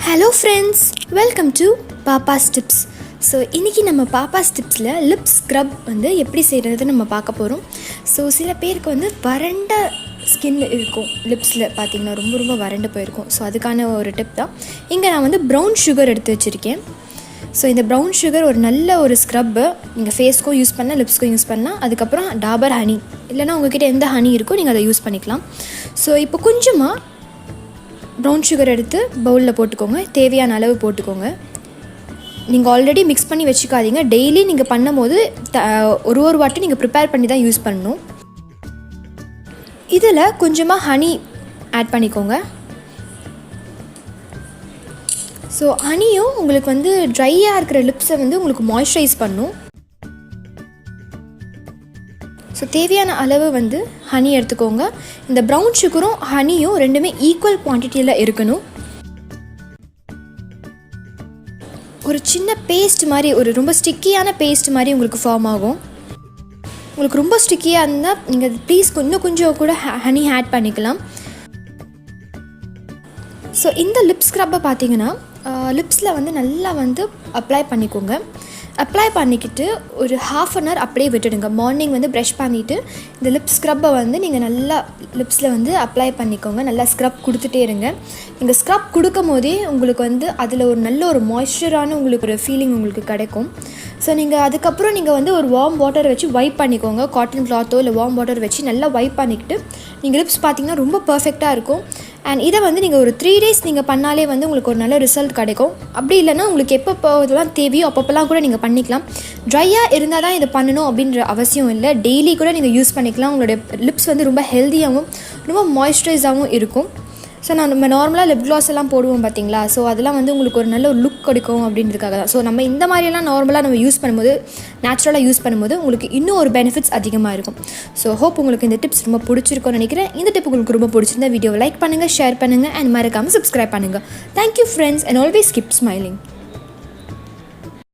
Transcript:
Hello friends, welcome to Pappa's tips. So இன்றைக்கி நம்ம பாப்பாஸ் டிப்ஸில் lip scrub வந்து எப்படி செய்கிறது நம்ம பார்க்க போகிறோம். ஸோ சில பேருக்கு வந்து வறண்ட ஸ்கின் இருக்கும், லிப்ஸில் பார்த்திங்கன்னா ரொம்ப வறண்டு போயிருக்கும். ஸோ அதுக்கான ஒரு டிப் தான் இங்கே நான் வந்து ப்ரௌன் சுகர் எடுத்து வச்சுருக்கேன். ஸோ இந்த ப்ரௌன் சுகர் ஒரு நல்ல ஒரு ஸ்க்ரப்பு நீங்கள் ஃபேஸ்க்கும் யூஸ் பண்ணலாம், லிப்ஸ்க்கும் யூஸ் பண்ணலாம். அதுக்கப்புறம் டாபர் ஹனி, இல்லைனா உங்கள்கிட்ட எந்த ஹனி இருக்கோ நீங்கள் அதை யூஸ் பண்ணிக்கலாம். ஸோ இப்போ கொஞ்சமாக ப்ரௌன் சுகர் எடுத்து பவுலில் போட்டுக்கோங்க, தேவையான அளவு போட்டுக்கோங்க. நீங்கள் ஆல்ரெடி மிக்ஸ் பண்ணி வச்சுக்காதீங்க. டெய்லி நீங்கள் பண்ணும் போது ஒரு வாட்டி நீங்கள் ப்ரிப்பேர் பண்ணி தான் யூஸ் பண்ணணும். இதில் கொஞ்சமாக ஹனி ஆட் பண்ணிக்கோங்க. ஸோ ஹனியும் உங்களுக்கு வந்து ட்ரையாக இருக்கிற லிப்ஸை வந்து உங்களுக்கு மாய்ஸ்சரைஸ் பண்ணும். ஸோ தேவையான அளவு வந்து ஹனி எடுத்துக்கோங்க. இந்த ப்ரௌன் சுகரும் ஹனியும் ரெண்டுமே ஈக்குவல் குவான்டிட்டியில் இருக்கணும். ஒரு சின்ன பேஸ்ட் மாதிரி, ஒரு ரொம்ப ஸ்டிக்கியான பேஸ்ட் மாதிரி உங்களுக்கு ஃபார்ம் ஆகும். உங்களுக்கு ரொம்ப ஸ்டிக்கியாக இருந்தால் நீங்கள் ப்ளீஸ் கொஞ்சம் கூட ஹனி ஆட் பண்ணிக்கலாம். ஸோ இந்த லிப் ஸ்க்ரப்பை பார்த்தீங்கன்னா லிப்ஸில் வந்து நல்லா வந்து அப்ளை பண்ணிக்கோங்க. அப்ளை பண்ணிக்கிட்டு ஒரு ½ அன் ஹவர் அப்படியே விட்டுடுங்க. மார்னிங் வந்து ப்ரஷ் பண்ணிவிட்டு இந்த லிப் ஸ்க்ரப்பை வந்து நீங்கள் நல்லா லிப்ஸில் வந்து அப்ளை பண்ணிக்கோங்க. நல்லா ஸ்க்ரப் கொடுத்துட்டே இருங்க. நீங்கள் ஸ்க்ரப் கொடுக்கும் போதே உங்களுக்கு வந்து அதில் ஒரு நல்ல ஒரு மாய்ஸ்சரான உங்களுக்கு ஒரு ஃபீலிங் உங்களுக்கு கிடைக்கும். ஸோ நீங்கள் அதுக்கப்புறம் நீங்கள் வந்து ஒரு வார்ம் வாட்டர் வச்சு வைப் பண்ணிக்கோங்க. காட்டன் கிளாத்தோ இல்லை வார்ம் வாட்டர் வச்சு நல்லா வைப் பண்ணிக்கிட்டு நீங்கள் லிப்ஸ் பார்த்திங்கன்னா ரொம்ப பர்ஃபெக்டாக இருக்கும். அண்ட் இதை வந்து நீங்கள் ஒரு 3 days நீங்கள் பண்ணாலே வந்து உங்களுக்கு ஒரு நல்ல ரிசல்ட் கிடைக்கும். அப்படி இல்லைனா உங்களுக்கு எப்போ இதெல்லாம் தேவையோ அப்பப்போலாம் கூட நீங்கள் பண்ணிக்கலாம். ட்ரையாக இருந்தால் தான் இதை பண்ணணும் அப்படின்ற அவசியம் இல்லை. டெய்லி கூட நீங்கள் யூஸ் பண்ணிக்கலாம். உங்களுடைய லிப்ஸ் வந்து ரொம்ப ஹெல்த்தியாகவும் ரொம்ப மாய்ஸ்சரைஸாகவும் இருக்கும். ஸோ நம்ம நார்மலாக லிப் க்ளாஸ் எல்லாம் போடுவோம் பார்த்தீங்களா, ஸோ அதெல்லாம் வந்து உங்களுக்கு ஒரு நல்ல ஒரு லுக் கொடுக்கும் அப்படின்றதுக்காக தான். ஸோ நம்ம இந்த மாதிரியெல்லாம் நார்மலாக நம்ம யூஸ் பண்ணும்போது, நேச்சுரலாக யூஸ் பண்ணும்போது உங்களுக்கு இன்னும் ஒரு பெனிஃபிட்ஸ் அதிகமாக இருக்கும். ஸோ ஹோப் உங்களுக்கு இந்த டிப்ஸ் ரொம்ப பிடிச்சிருக்கும்னு நினைக்கிறேன். இந்த டிப் உங்களுக்கு ரொம்ப பிடிச்சிருந்தா வீடியோவை லைக் பண்ணுங்கள், ஷேர் பண்ணுங்கள் அண்ட் மறக்காமல் சப்ஸ்கிரைப் பண்ணுங்கள். Thank you friends and always keep smiling.